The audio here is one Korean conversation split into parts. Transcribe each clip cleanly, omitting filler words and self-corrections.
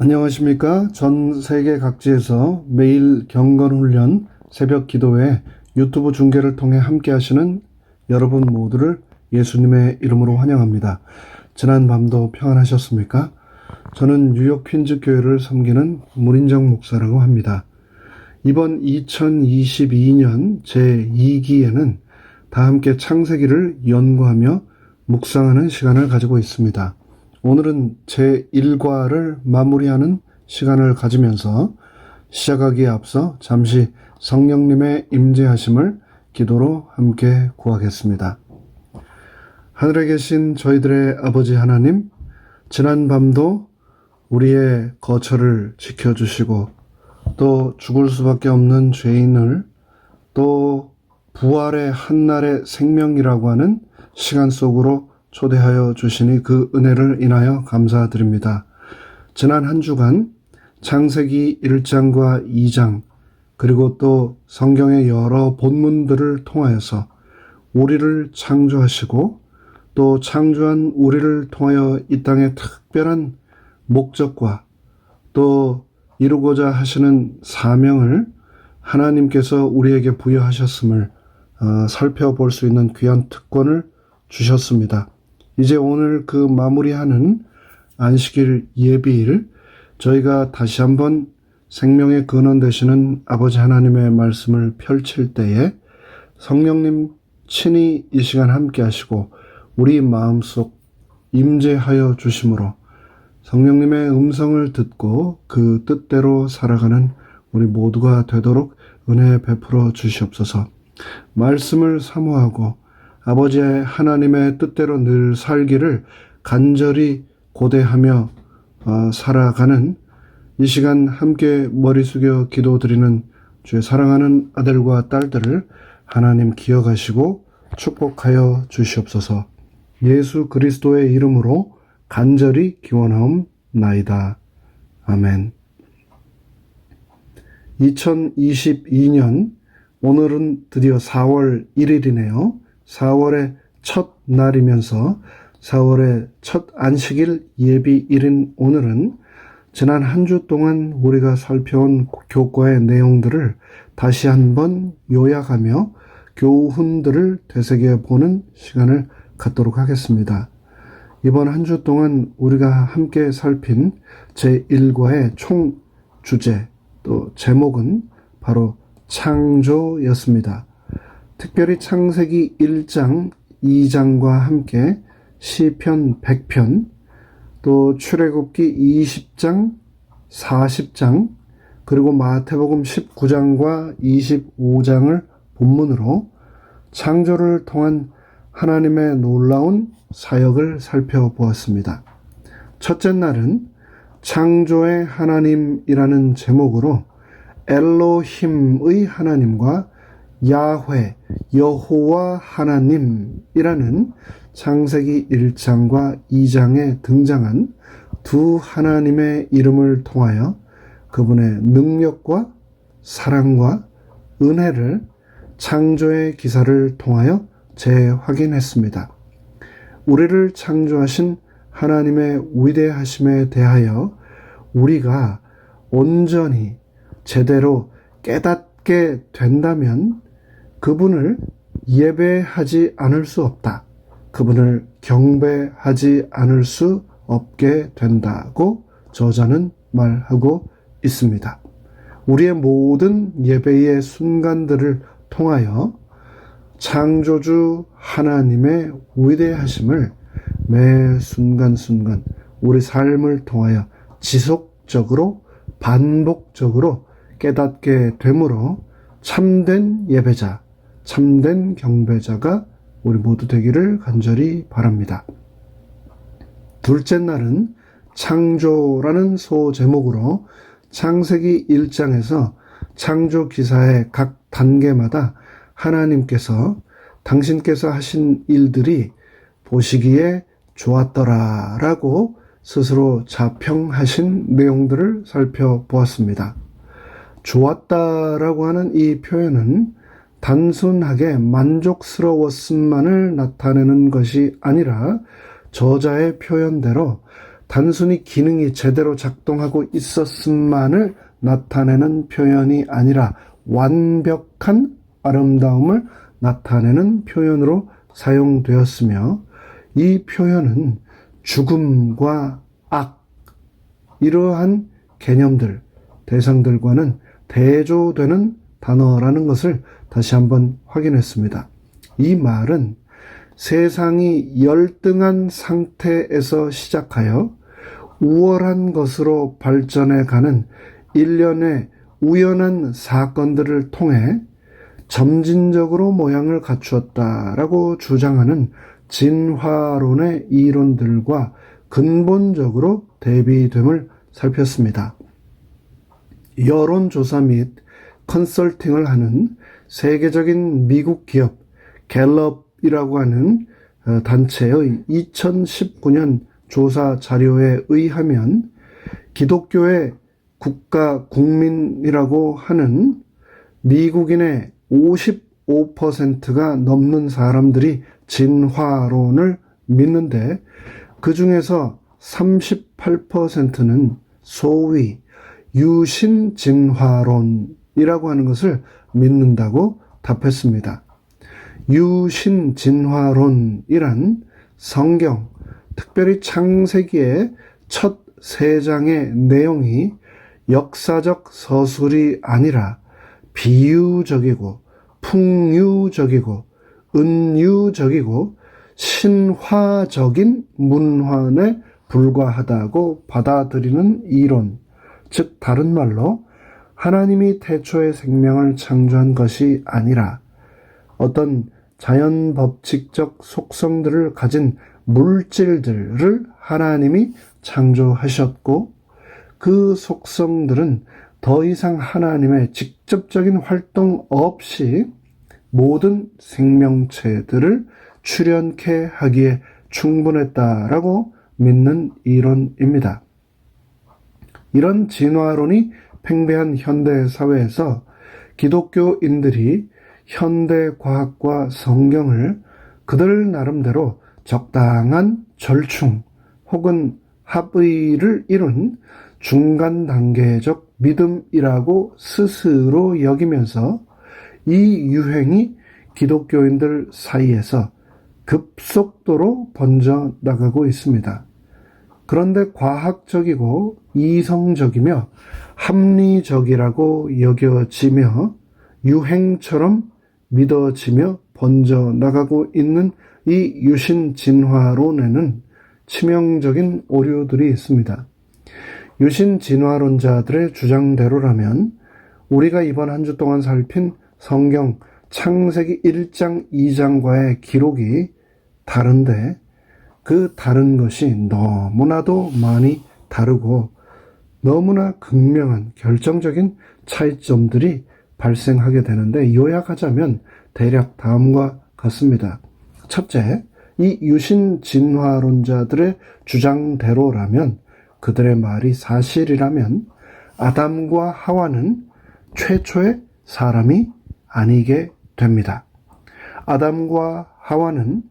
안녕하십니까? 전 세계 각지에서 매일 경건훈련, 새벽 기도회, 유튜브 중계를 통해 함께 하시는 여러분 모두를 예수님의 이름으로 환영합니다. 지난 밤도 평안하셨습니까? 저는 뉴욕 퀸즈 교회를 섬기는 문인정 목사라고 합니다. 이번 2022년 제2기에는 다 함께 창세기를 연구하며 묵상하는 시간을 가지고 있습니다. 오늘은 제1과를 마무리하는 시간을 가지면서 시작하기에 앞서 잠시 성령님의 임재하심을 기도로 함께 구하겠습니다. 하늘에 계신 저희들의 아버지 하나님, 지난 밤도 우리의 거처를 지켜주시고 또 죽을 수밖에 없는 죄인을 또 부활의 한날의 생명이라고 하는 시간 속으로 초대하여 주시니 그 은혜를 인하여 감사드립니다. 지난 한 주간 창세기 1장과 2장 그리고 또 성경의 여러 본문들을 통하여서 우리를 창조하시고 또 창조한 우리를 통하여 이 땅의 특별한 목적과 또 이루고자 하시는 사명을 하나님께서 우리에게 부여하셨음을 살펴볼 수 있는 귀한 특권을 주셨습니다. 이제 오늘 그 마무리하는 안식일 예비일 저희가 다시 한번 생명의 근원 되시는 아버지 하나님의 말씀을 펼칠 때에 성령님 친히 이 시간 함께 하시고 우리 마음속 임재하여 주심으로 성령님의 음성을 듣고 그 뜻대로 살아가는 우리 모두가 되도록 은혜 베풀어 주시옵소서. 말씀을 사모하고 아버지의 하나님의 뜻대로 늘 살기를 간절히 고대하며 살아가는 이 시간 함께 머리 숙여 기도드리는 주의 사랑하는 아들과 딸들을 하나님 기억하시고 축복하여 주시옵소서. 예수 그리스도의 이름으로 간절히 기원하옵나이다. 아멘. 2022년 오늘은 드디어 4월 1일이네요. 4월의 첫 날이면서 4월의 첫 안식일 예비일인 오늘은 지난 한 주 동안 우리가 살펴온 교과의 내용들을 다시 한번 요약하며 교훈들을 되새겨보는 시간을 갖도록 하겠습니다. 이번 한 주 동안 우리가 함께 살핀 제1과의 총 주제 또 제목은 바로 창조였습니다. 특별히 창세기 1장, 2장과 함께 시편 100편, 또 출애굽기 20장, 40장, 그리고 마태복음 19장과 25장을 본문으로 창조를 통한 하나님의 놀라운 사역을 살펴보았습니다. 첫째 날은 창조의 하나님이라는 제목으로 엘로힘의 하나님과 야훼, 여호와 하나님이라는 창세기 1장과 2장에 등장한 두 하나님의 이름을 통하여 그분의 능력과 사랑과 은혜를 창조의 기사를 통하여 재확인했습니다. 우리를 창조하신 하나님의 위대하심에 대하여 우리가 온전히 제대로 깨닫게 된다면 그분을 예배하지 않을 수 없다. 그분을 경배하지 않을 수 없게 된다고 저자는 말하고 있습니다. 우리의 모든 예배의 순간들을 통하여 창조주 하나님의 위대하심을 매 순간순간 우리 삶을 통하여 지속적으로 반복적으로 깨닫게 되므로 참된 예배자, 참된 경배자가 우리 모두 되기를 간절히 바랍니다. 둘째 날은 창조라는 소제목으로 창세기 1장에서 창조 기사의 각 단계마다 하나님께서 당신께서 하신 일들이 보시기에 좋았더라라고 스스로 자평하신 내용들을 살펴보았습니다. 좋았다라고 하는 이 표현은 단순하게 만족스러웠음만을 나타내는 것이 아니라 저자의 표현대로 단순히 기능이 제대로 작동하고 있었음만을 나타내는 표현이 아니라 완벽한 아름다움을 나타내는 표현으로 사용되었으며, 이 표현은 죽음과 악, 이러한 개념들, 대상들과는 대조되는 단어라는 것을 다시 한번 확인했습니다. 이 말은 세상이 열등한 상태에서 시작하여 우월한 것으로 발전해가는 일련의 우연한 사건들을 통해 점진적으로 모양을 갖추었다라고 주장하는 진화론의 이론들과 근본적으로 대비됨을 살폈습니다. 여론조사 및 컨설팅을 하는 세계적인 미국 기업 갤럽이라고 하는 단체의 2019년 조사 자료에 의하면 기독교의 국가 국민이라고 하는 미국인의 55%가 넘는 사람들이 진화론을 믿는데, 그 중에서 38%는 소위 유신진화론이라고 하는 것을 믿는다고 답했습니다. 유신진화론이란 성경, 특별히 창세기의 첫 3장의 내용이 역사적 서술이 아니라 비유적이고 풍유적이고 은유적이고 신화적인 문헌에 불과하다고 받아들이는 이론, 즉 다른 말로 하나님이 태초에 생명을 창조한 것이 아니라 어떤 자연 법칙적 속성들을 가진 물질들을 하나님이 창조하셨고, 그 속성들은 더 이상 하나님의 직접적인 활동 없이 모든 생명체들을 출현케 하기에 충분했다라고 믿는 이론입니다. 이런 진화론이 팽배한 현대 사회에서 기독교인들이 현대 과학과 성경을 그들 나름대로 적당한 절충 혹은 합의를 이룬 중간 단계적 믿음이라고 스스로 여기면서 이 유행이 기독교인들 사이에서 급속도로 번져나가고 있습니다. 그런데 과학적이고 이성적이며 합리적이라고 여겨지며 유행처럼 믿어지며 번져나가고 있는 이 유신진화론에는 치명적인 오류들이 있습니다. 유신진화론자들의 주장대로라면 우리가 이번 한 주 동안 살핀 성경 창세기 1장, 2장과의 기록이 다른데, 그 다른 것이 너무나도 많이 다르고 너무나 극명한 결정적인 차이점들이 발생하게 되는데, 요약하자면 대략 다음과 같습니다. 첫째, 이 유신진화론자들의 주장대로라면, 그들의 말이 사실이라면 아담과 하와는 최초의 사람이 아니게 됩니다. 아담과 하와는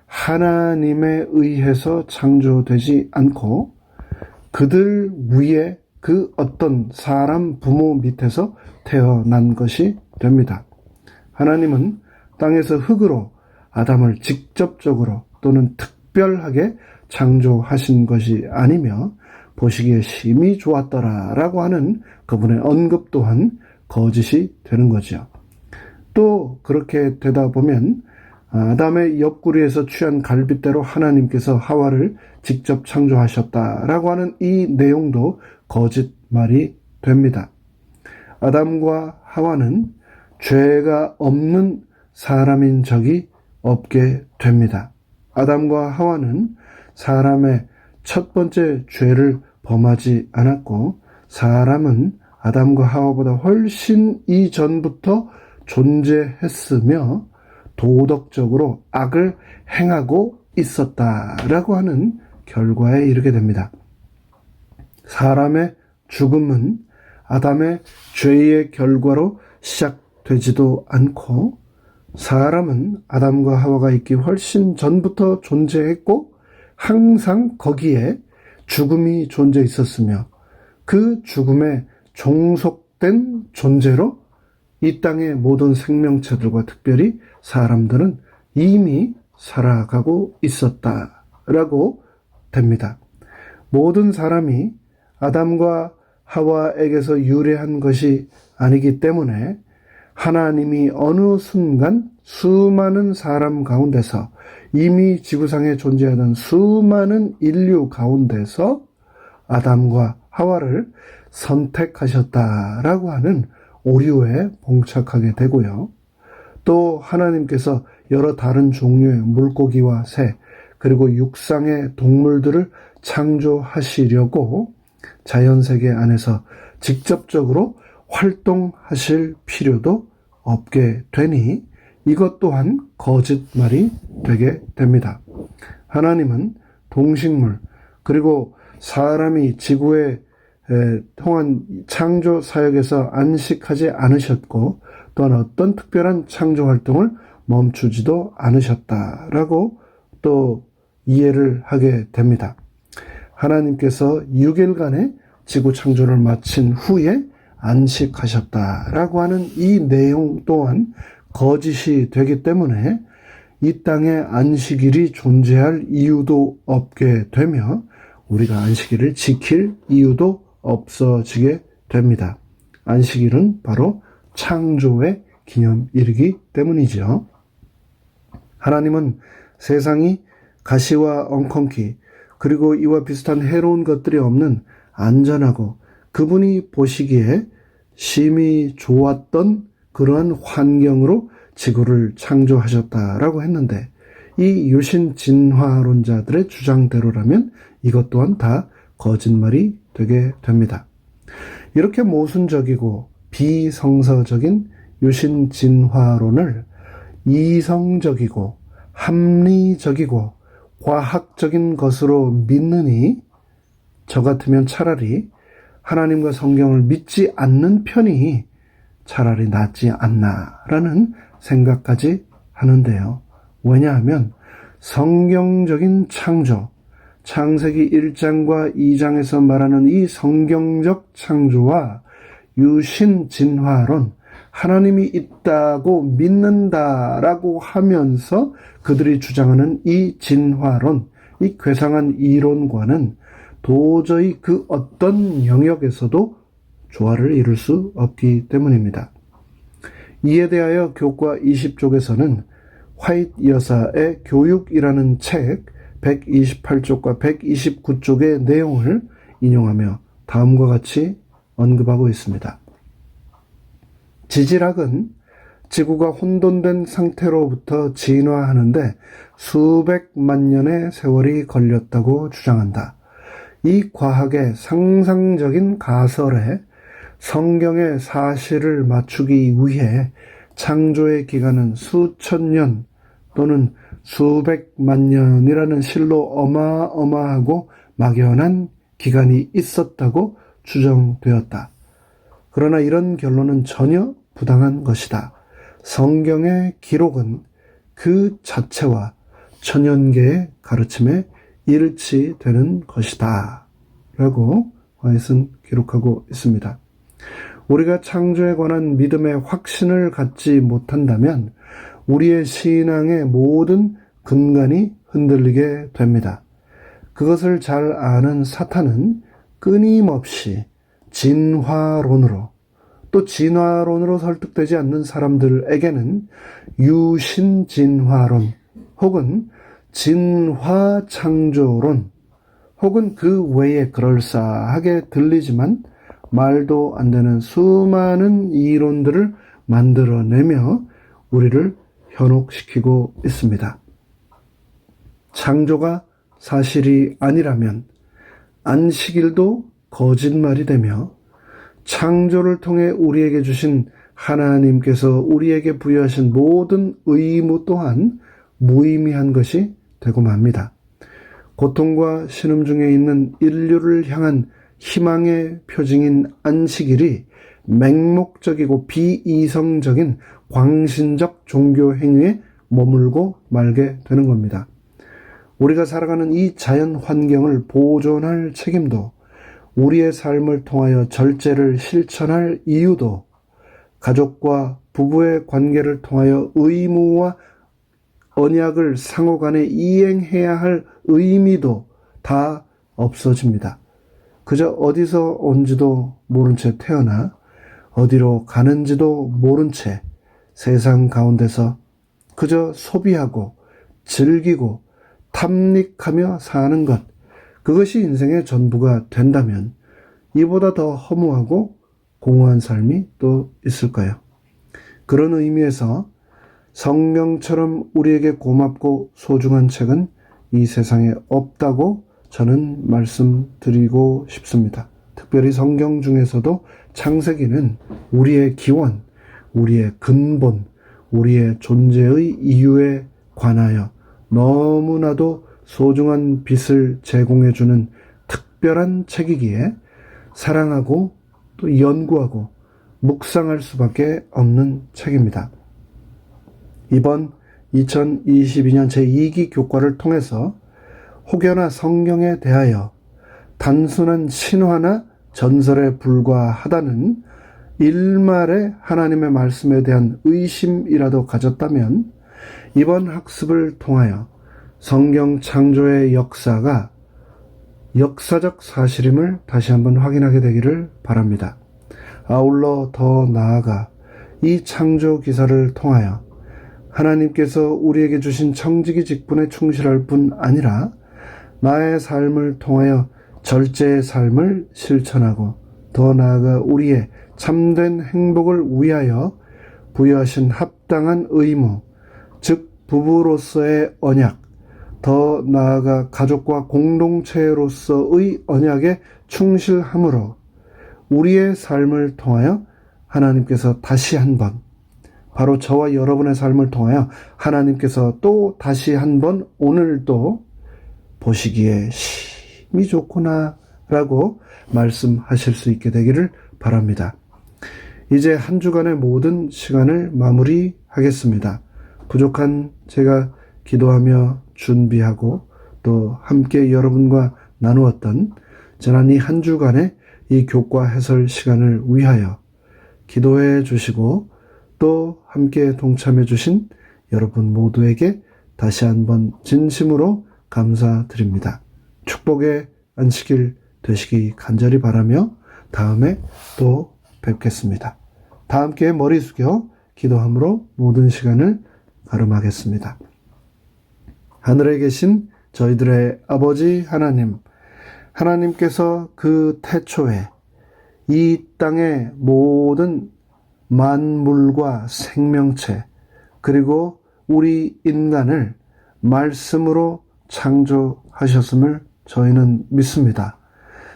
하나님에 의해서 창조되지 않고 그들 위에 그 어떤 사람 부모 밑에서 태어난 것이 됩니다. 하나님은 땅에서 흙으로 아담을 직접적으로 또는 특별하게 창조하신 것이 아니며 보시기에 심히 좋았더라라고 하는 그분의 언급 또한 거짓이 되는 거죠. 또 그렇게 되다 보면 아담의 옆구리에서 취한 갈빗대로 하나님께서 하와를 직접 창조하셨다라고 하는 이 내용도 거짓말이 됩니다. 아담과 하와는 죄가 없는 사람인 적이 없게 됩니다. 아담과 하와는 사람의 첫 번째 죄를 범하지 않았고, 사람은 아담과 하와보다 훨씬 이전부터 존재했으며 도덕적으로 악을 행하고 있었다라고 하는 결과에 이르게 됩니다. 사람의 죽음은 아담의 죄의 결과로 시작되지도 않고, 사람은 아담과 하와가 있기 훨씬 전부터 존재했고 항상 거기에 죽음이 존재 있었으며 그 죽음에 종속된 존재로 이 땅의 모든 생명체들과 특별히 사람들은 이미 살아가고 있었다라고 됩니다. 모든 사람이 아담과 하와에게서 유래한 것이 아니기 때문에 하나님이 어느 순간 수많은 사람 가운데서 이미 지구상에 존재하던 수많은 인류 가운데서 아담과 하와를 선택하셨다라고 하는 오류에 봉착하게 되고요. 또 하나님께서 여러 다른 종류의 물고기와 새 그리고 육상의 동물들을 창조하시려고 자연세계 안에서 직접적으로 활동하실 필요도 없게 되니 이것 또한 거짓말이 되게 됩니다. 하나님은 동식물 그리고 사람이 지구에 통한 창조 사역에서 안식하지 않으셨고 또한 어떤 특별한 창조 활동을 멈추지도 않으셨다라고 또 이해를 하게 됩니다. 하나님께서 6일간의 지구 창조를 마친 후에 안식하셨다라고 하는 이 내용 또한 거짓이 되기 때문에 이 땅에 안식일이 존재할 이유도 없게 되며 우리가 안식일을 지킬 이유도 없어지게 됩니다. 안식일은 바로 창조의 기념일이기 때문이죠. 하나님은 세상이 가시와 엉겅퀴 그리고 이와 비슷한 해로운 것들이 없는 안전하고 그분이 보시기에 심히 좋았던 그러한 환경으로 지구를 창조하셨다라고 했는데 이 유신 진화론자들의 주장대로라면 이것 또한 다 거짓말이 되게 됩니다. 이렇게 모순적이고 비성서적인 유신 진화론을 이성적이고 합리적이고 과학적인 것으로 믿느니 저 같으면 차라리 하나님과 성경을 믿지 않는 편이 차라리 낫지 않나라는 생각까지 하는데요. 왜냐하면 성경적인 창조, 창세기 1장과 2장에서 말하는 이 성경적 창조와 유신 진화론, 하나님이 있다고 믿는다라고 하면서 그들이 주장하는 이 진화론, 이 괴상한 이론과는 도저히 그 어떤 영역에서도 조화를 이룰 수 없기 때문입니다. 이에 대하여 교과 20쪽에서는 화이트 여사의 교육이라는 책 128쪽과 129쪽의 내용을 인용하며 다음과 같이 언급하고 있습니다. 지질학은 지구가 혼돈된 상태로부터 진화하는데 수백만 년의 세월이 걸렸다고 주장한다. 이 과학의 상상적인 가설에 성경의 사실을 맞추기 위해 창조의 기간은 수천 년 또는 수백만 년이라는 실로 어마어마하고 막연한 기간이 있었다고 추정되었다. 그러나 이런 결론은 전혀 부당한 것이다. 성경의 기록은 그 자체와 천연계의 가르침에 일치되는 것이다. 라고 화이트는 기록하고 있습니다. 우리가 창조에 관한 믿음의 확신을 갖지 못한다면 우리의 신앙의 모든 근간이 흔들리게 됩니다. 그것을 잘 아는 사탄은 끊임없이 진화론으로 또 진화론으로 설득되지 않는 사람들에게는 유신진화론 혹은 진화창조론 혹은 그 외에 그럴싸하게 들리지만 말도 안 되는 수많은 이론들을 만들어내며 우리를 현혹시키고 있습니다. 창조가 사실이 아니라면 안식일도 거짓말이 되며 창조를 통해 우리에게 주신 하나님께서 우리에게 부여하신 모든 의무 또한 무의미한 것이 되고 맙니다. 고통과 신음 중에 있는 인류를 향한 희망의 표징인 안식일이 맹목적이고 비이성적인 광신적 종교 행위에 머물고 말게 되는 겁니다. 우리가 살아가는 이 자연 환경을 보존할 책임도, 우리의 삶을 통하여 절제를 실천할 이유도, 가족과 부부의 관계를 통하여 의무와 언약을 상호 간에 이행해야 할 의미도 다 없어집니다. 그저 어디서 온지도 모른 채 태어나 어디로 가는지도 모른 채 세상 가운데서 그저 소비하고 즐기고 탐닉하며 사는 것, 그것이 인생의 전부가 된다면 이보다 더 허무하고 공허한 삶이 또 있을까요? 그런 의미에서 성경처럼 우리에게 고맙고 소중한 책은 이 세상에 없다고 저는 말씀드리고 싶습니다. 특별히 성경 중에서도 창세기는 우리의 기원, 우리의 근본, 우리의 존재의 이유에 관하여 너무나도 소중한 빛을 제공해주는 특별한 책이기에 사랑하고 또 연구하고 묵상할 수밖에 없는 책입니다. 이번 2022년 제2기 교과를 통해서 혹여나 성경에 대하여 단순한 신화나 전설에 불과하다는 일말의 하나님의 말씀에 대한 의심이라도 가졌다면 이번 학습을 통하여 성경 창조의 역사가 역사적 사실임을 다시 한번 확인하게 되기를 바랍니다. 아울러 더 나아가 이 창조 기사를 통하여 하나님께서 우리에게 주신 청지기 직분에 충실할 뿐 아니라 나의 삶을 통하여 절제의 삶을 실천하고 더 나아가 우리의 참된 행복을 위하여 부여하신 합당한 의무, 즉 부부로서의 언약, 더 나아가 가족과 공동체로서의 언약에 충실함으로 우리의 삶을 통하여 하나님께서 다시 한번, 바로 저와 여러분의 삶을 통하여 하나님께서 또 다시 한번 오늘도 보시기에 심히 좋구나 라고 말씀하실 수 있게 되기를 바랍니다. 이제 한 주간의 모든 시간을 마무리하겠습니다. 부족한 제가 기도하며 준비하고 또 함께 여러분과 나누었던 지난 이 한 주간의 이 교과 해설 시간을 위하여 기도해 주시고 또 함께 동참해 주신 여러분 모두에게 다시 한번 진심으로 감사드립니다. 축복의 안식일 되시기 간절히 바라며 다음에 또 뵙겠습니다. 다 함께 머리 숙여 기도함으로 모든 시간을 가름하겠습니다. 하늘에 계신 저희들의 아버지 하나님, 하나님께서 그 태초에 이 땅의 모든 만물과 생명체 그리고 우리 인간을 말씀으로 창조하셨음을 저희는 믿습니다.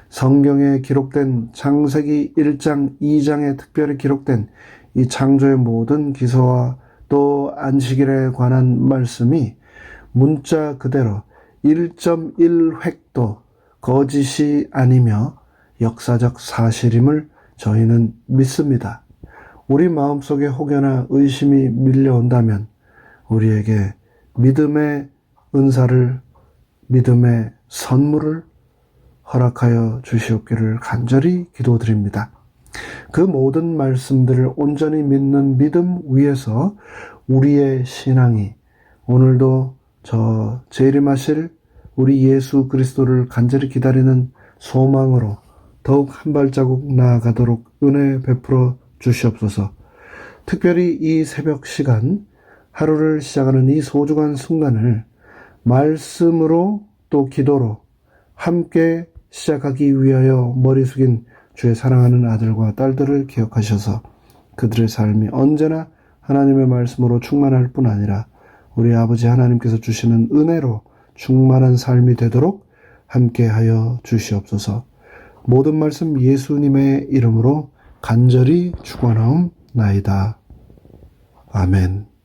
성경에 기록된 창세기 1장, 2장에 특별히 기록된 이 창조의 모든 기서와 또 안식일에 관한 말씀이 문자 그대로 1.1획도 거짓이 아니며 역사적 사실임을 저희는 믿습니다. 우리 마음속에 혹여나 의심이 밀려온다면 우리에게 믿음의 은사를, 믿음의 선물을 허락하여 주시옵기를 간절히 기도드립니다. 그 모든 말씀들을 온전히 믿는 믿음 위에서 우리의 신앙이 오늘도 저 재림하실 우리 예수 그리스도를 간절히 기다리는 소망으로 더욱 한 발자국 나아가도록 은혜 베풀어 주시옵소서. 특별히 이 새벽 시간, 하루를 시작하는 이 소중한 순간을 말씀으로 또 기도로 함께 시작하기 위하여 머리 숙인 주의 사랑하는 아들과 딸들을 기억하셔서 그들의 삶이 언제나 하나님의 말씀으로 충만할 뿐 아니라 우리 아버지 하나님께서 주시는 은혜로 충만한 삶이 되도록 함께하여 주시옵소서. 모든 말씀 예수님의 이름으로 간절히 축원하옵나이다. 아멘.